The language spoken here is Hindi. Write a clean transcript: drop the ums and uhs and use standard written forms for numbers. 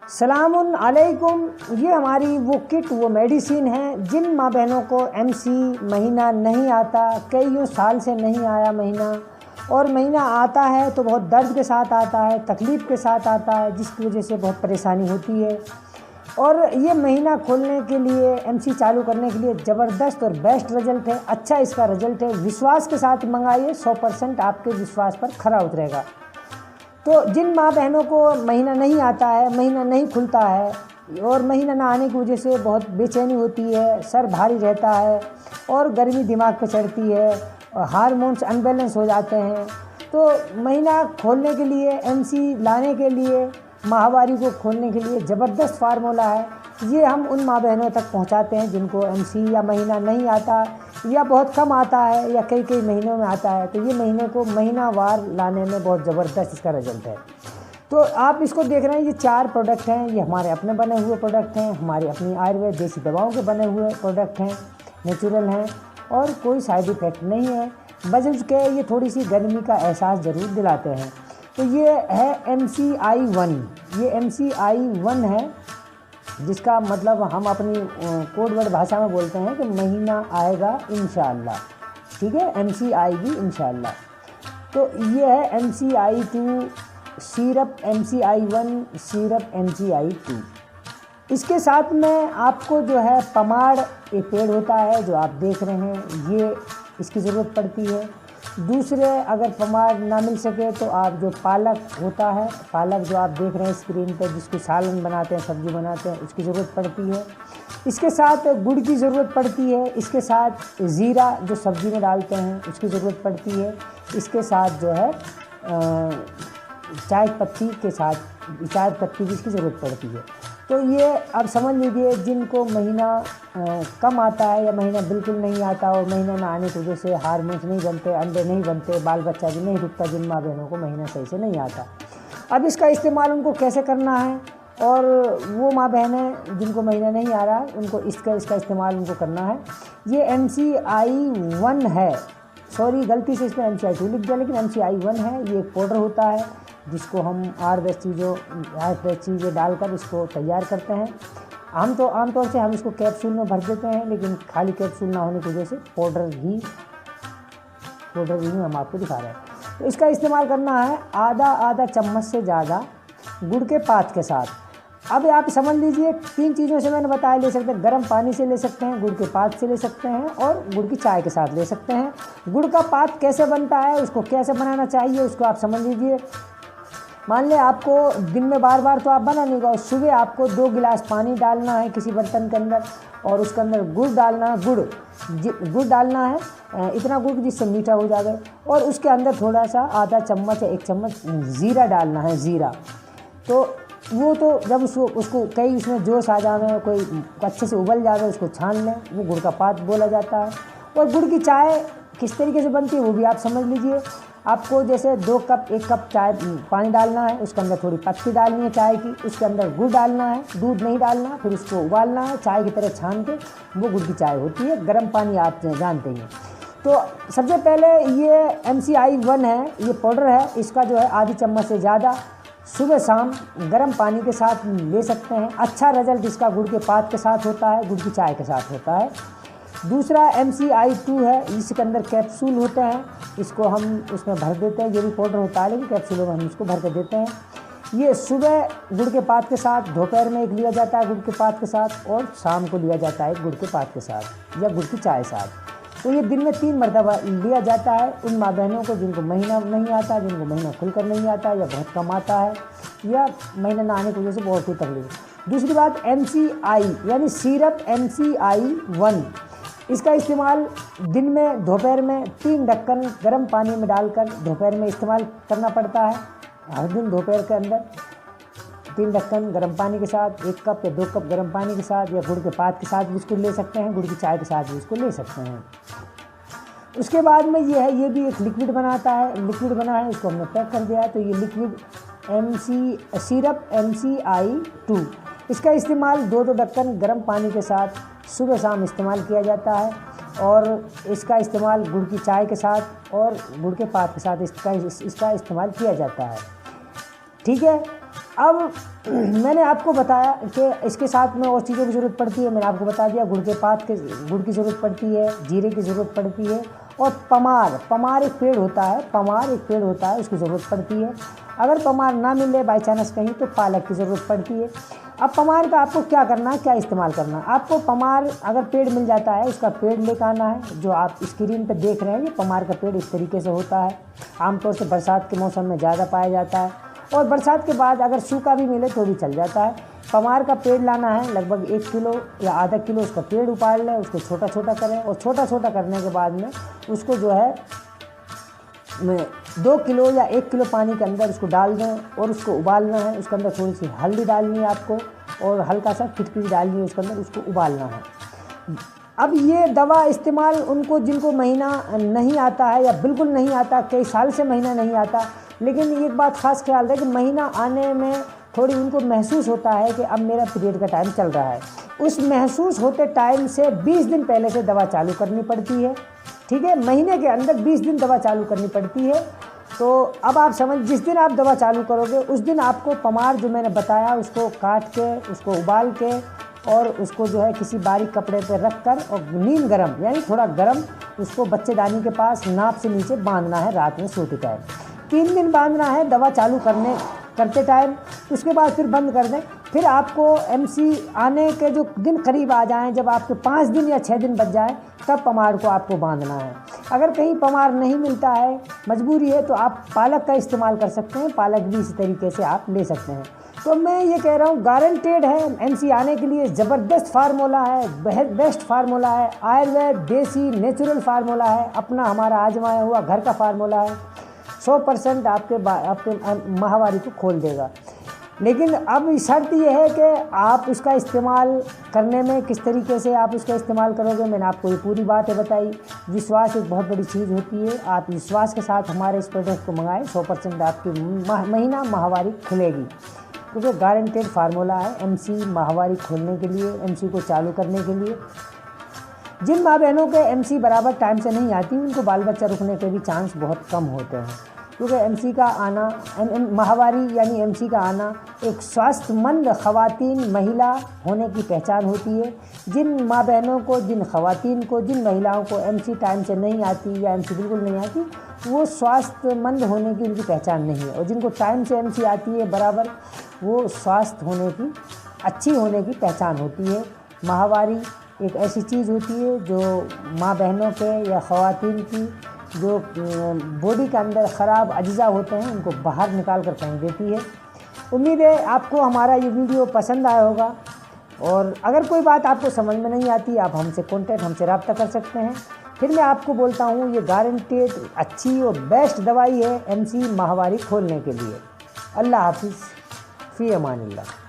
सलामुन अलैकुम। ये हमारी वो किट वो मेडिसिन है जिन माँ बहनों को एमसी महीना नहीं आता, कई साल से नहीं आया महीना, और महीना आता है तो बहुत दर्द के साथ आता है, तकलीफ़ के साथ आता है, जिसकी वजह से बहुत परेशानी होती है। और ये महीना खोलने के लिए, एमसी चालू करने के लिए ज़बरदस्त और बेस्ट रिजल्ट है। अच्छा इसका रिजल्ट है, विश्वास के साथ मंगाइए, 100% आपके विश्वास पर खरा उतरेगा। तो जिन माँ बहनों को महीना नहीं आता है, महीना नहीं खुलता है और महीना ना आने की वजह से बहुत बेचैनी होती है, सर भारी रहता है और गर्मी दिमाग पे चढ़ती है और हार्मोन्स अनबैलेंस हो जाते हैं, तो महीना खोलने के लिए, एमसी लाने के लिए, माहवारी को खोलने के लिए ज़बरदस्त फार्मूला है। ये हम उन माँ बहनों तक पहुंचाते हैं जिनको एमसी या महीना नहीं आता या बहुत कम आता है या कई कई महीनों में आता है। तो ये महीने को महीनावार लाने में बहुत ज़बरदस्त इसका रिजल्ट है। तो आप इसको देख रहे हैं, ये 4 प्रोडक्ट हैं, ये हमारे अपने बने हुए प्रोडक्ट हैं, हमारी अपनी आयुर्वेद देसी दवाओं के बने हुए प्रोडक्ट हैं, नेचुरल हैं और कोई साइड इफ़ेक्ट नहीं है। बस के ये थोड़ी सी गर्मी का एहसास ज़रूर दिलाते हैं। तो ये है MCI1, ये MCI1 है, जिसका मतलब हम अपनी कोड वर्ड भाषा में बोलते हैं कि महीना आएगा इंशाअल्लाह। ठीक है, एमसी आएगी इंशाअल्लाह। तो ये है MCI2 syrup, MCI1 syrup, MCI2। इसके साथ में आपको जो है पमाड़ एक पेड़ होता है जो आप देख रहे हैं, ये इसकी ज़रूरत पड़ती है। दूसरे अगर पमाड़ ना मिल सके तो आप जो पालक होता है, पालक जो आप देख रहे हैं स्क्रीन पर, जिसको सालन बनाते हैं, सब्ज़ी बनाते हैं, उसकी ज़रूरत पड़ती है। इसके साथ गुड़ की ज़रूरत पड़ती है। इसके साथ ज़ीरा जो सब्ज़ी में डालते हैं उसकी ज़रूरत पड़ती है। इसके साथ जो है चाय पत्ती के साथ, चाय पत्ती जिसकी ज़रूरत पड़ती है। तो ये अब समझ लीजिए जिनको महीना कम आता है या महीना बिल्कुल नहीं आता और महीना ना आने की वजह से हार्मोन्स नहीं बनते, अंडे नहीं बनते, बाल बच्चा भी नहीं रुकता, जिन माँ बहनों को महीना सही से नहीं आता। अब इसका इस्तेमाल उनको कैसे करना है, और वो माँ बहनें जिनको महीना नहीं आ रहा उनको इसका इस्तेमाल उनको करना है। ये MCI1 है, सॉरी गलती से इसमें MCI2 लिख दिया, लेकिन MCI1 है। ये एक पाउडर होता है जिसको हम 8-10 चीज़ें डालकर इसको तैयार करते हैं। हम तो आमतौर से हम इसको कैप्सूल में भर देते हैं, लेकिन खाली कैप्सूल ना होने की वजह से पाउडर घी हम आपको दिखा रहे हैं। तो इसका इस्तेमाल करना है आधा चम्मच से ज़्यादा गुड़ के पात के साथ। अब आप समझ लीजिए 3 चीज़ों से मैंने बताया, ले सकते हैं गर्म पानी से ले सकते हैं, गुड़ के पात से ले सकते हैं और गुड़ की चाय के साथ ले सकते हैं। गुड़ का पात कैसे बनता है, उसको कैसे बनाना चाहिए, उसको आप समझ लीजिए। मान लें आपको दिन में बार बार तो आप बना नहीं होगा, सुबह आपको 2 गिलास पानी डालना है किसी बर्तन के अंदर और उसके अंदर गुड़ डालना है, गुड़ डालना है, इतना गुड़ जिससे मीठा हो जाए, और उसके अंदर थोड़ा सा आधा चम्मच या 1 चम्मच ज़ीरा डालना है, ज़ीरा। तो वो तो जब उसको कई उसमें जोश आ जाए, कोई अच्छे से उबल जाए, उसको छान लें, वो गुड़ का पात बोला जाता है। और गुड़ की चाय किस तरीके से बनती है वो भी आप समझ लीजिए। आपको जैसे 1 कप चाय पानी डालना है, उसके अंदर थोड़ी पत्ती डालनी है चाय की, उसके अंदर गुड़ डालना है, दूध नहीं डालना, फिर उसको उबालना है, चाय की तरह छान के, वो गुड़ की चाय होती है। गर्म पानी आप जानते हैं। तो सबसे पहले ये MCI1 है, ये पाउडर है, इसका जो है आधी चम्मच से ज़्यादा सुबह शाम गर्म पानी के साथ ले सकते हैं। अच्छा रिजल्ट इसका गुड़ के पात के साथ होता है, गुड़ की चाय के साथ होता है। दूसरा MCI2 है, इसके अंदर कैप्सूल होते हैं, इसको हम उसमें भर देते हैं। ये भी पाउडर होता है लेकिन कैप्सूलों में हम इसको भर के देते हैं। ये सुबह गुड़ के पात के साथ, दोपहर में एक लिया जाता है गुड़ के पात के साथ, और शाम को लिया जाता है गुड़ के पात के साथ या गुड़ की चाय साथ। तो ये दिन में 3 मरतबा लिया जाता है उन माँ बहनों को जिनको महीना नहीं आता, जिनको महीना खुलकर नहीं आता या बहुत कम आता है या महीना ना आने की वजह से बहुत कोई तकलीफ। दूसरी बात MCI यानी सिरप MCI1, इसका इस्तेमाल दिन में, दोपहर में 3 ढक्कन गर्म पानी में डालकर दोपहर में इस्तेमाल करना पड़ता है। हर दिन दोपहर के अंदर 3 ढक्कन गर्म पानी के साथ, 1 कप या 2 कप गर्म पानी के साथ या गुड़ के पात के साथ भी इसको ले सकते हैं, गुड़ की चाय के साथ भी इसको ले सकते हैं। उसके बाद में ये है, ये भी एक लिक्विड बनाता है, लिक्विड बना है, इसको हमने पैक कर दिया है। तो ये लिक्विड सिरप MCI2, इसका इस्तेमाल 2-2 ढक्कन गर्म पानी के साथ सुबह शाम इस्तेमाल किया जाता है, और इसका इस्तेमाल गुड़ की चाय के साथ और गुड़ के पात के साथ इसका इस्तेमाल किया जाता है। ठीक है। अब मैंने आपको बताया कि इसके साथ में और चीज़ों की ज़रूरत पड़ती है। मैंने आपको बता दिया गुड़ की ज़रूरत पड़ती है, जीरे की ज़रूरत पड़ती है, और पमार एक पेड़ होता है, उसकी ज़रूरत पड़ती है। अगर पमार ना मिले बाई चांस कहीं तो पालक की ज़रूरत पड़ती है। अब पमार का आपको क्या करना है, क्या इस्तेमाल करना है, आपको पमार अगर पेड़ मिल जाता है उसका पेड़ लेकर आना है। जो आप स्क्रीन पर देख रहे हैं ये पमार का पेड़ इस तरीके से होता है। आमतौर से बरसात के मौसम में ज़्यादा पाया जाता है, और बरसात के बाद अगर सूखा भी मिले तो भी चल जाता है। पमार का पेड़ लाना है, लगभग 1 किलो या आधा किलो उसका पेड़ उपाड़ लें, उसको छोटा छोटा करें, और छोटा छोटा करने के बाद में उसको जो है 2 किलो या 1 किलो पानी के अंदर उसको डाल दें और उसको उबालना है। उसके अंदर थोड़ी सी हल्दी डालनी है आपको, और हल्का सा फिटकरी डालनी है उसके अंदर, उसको उबालना है। अब ये दवा इस्तेमाल उनको जिनको महीना नहीं आता है या बिल्कुल नहीं आता, कई साल से महीना नहीं आता, लेकिन एक बात ख़ास ख्याल रहे कि महीना आने में थोड़ी उनको महसूस होता है कि अब मेरा पीरियड का टाइम चल रहा है। उस महसूस होते टाइम से 20 दिन पहले से दवा चालू करनी पड़ती है। ठीक है, महीने के अंदर 20 दिन दवा चालू करनी पड़ती है। तो अब आप समझ, जिस दिन आप दवा चालू करोगे उस दिन आपको पमार जो मैंने बताया उसको काट के, उसको उबाल के, और उसको जो है किसी बारीक कपड़े पे रख कर, और नीम गरम यानी थोड़ा गरम उसको बच्चेदानी के पास नाप से नीचे बांधना है रात में सोते टाइम। 3 दिन बांधना है दवा चालू करते टाइम, उसके बाद फिर बंद कर दें। फिर आपको MC आने के जो दिन करीब आ जाएं, जब आपके 5 दिन या 6 दिन बच जाए, तब पमार को आपको बांधना है। अगर कहीं पमार नहीं मिलता है, मजबूरी है, तो आप पालक का इस्तेमाल कर सकते हैं। पालक भी इसी तरीके से आप ले सकते हैं। तो मैं ये कह रहा हूँ गारंटेड है MC आने के लिए, ज़बरदस्त फार्मूला है, बेस्ट फार्मूला है, आयुर्वेद देसी नेचुरल फार्मूला है, अपना हमारा आजमाया हुआ घर का फार्मूला है। 100% आपके माहवारी को खोल देगा। लेकिन अब शर्त यह है कि आप उसका इस्तेमाल करने में किस तरीके से आप उसका इस्तेमाल करोगे। मैंने आपको ये पूरी बातें बताई। विश्वास एक बहुत बड़ी चीज़ होती है। आप विश्वास के साथ हमारे इस प्रोडक्ट को मंगाएं, 100% आपकी महीना माहवारी खुलेगी, क्योंकि गारंटेड फार्मूला है MC माहवारी खोलने के लिए, MC को चालू करने के लिए। जिन माँ बहनों के MC बराबर टाइम से नहीं आती, उनको बाल बच्चा रुकने के भी चांस बहुत कम होते हैं, क्योंकि MC का आना, माहवारी यानी MC का आना एक स्वास्थ्यमंद ख़वातीन महिला होने की पहचान होती है। जिन माँ बहनों को, जिन ख़वातीन को, जिन महिलाओं को MC टाइम से नहीं आती या MC बिल्कुल नहीं आती, वो स्वास्थ्यमंद होने की उनकी पहचान नहीं है। और जिनको टाइम से MC आती है बराबर, वो स्वस्थ होने की, अच्छी होने की पहचान होती है। माहवारी एक ऐसी चीज़ होती है जो माँ बहनों के या ख़वातीन की जो बॉडी के अंदर ख़राब अज्जा होते हैं उनको बाहर निकाल कर फेंक देती है। उम्मीद है आपको हमारा ये वीडियो पसंद आया होगा, और अगर कोई बात आपको समझ में नहीं आती, आप हमसे रब्ता कर सकते हैं। फिर मैं आपको बोलता हूँ ये गारंटेड अच्छी और बेस्ट दवाई है MC माहवारी खोलने के लिए। अल्लाह हाफिज़, फ़ी अमानिल्लाह।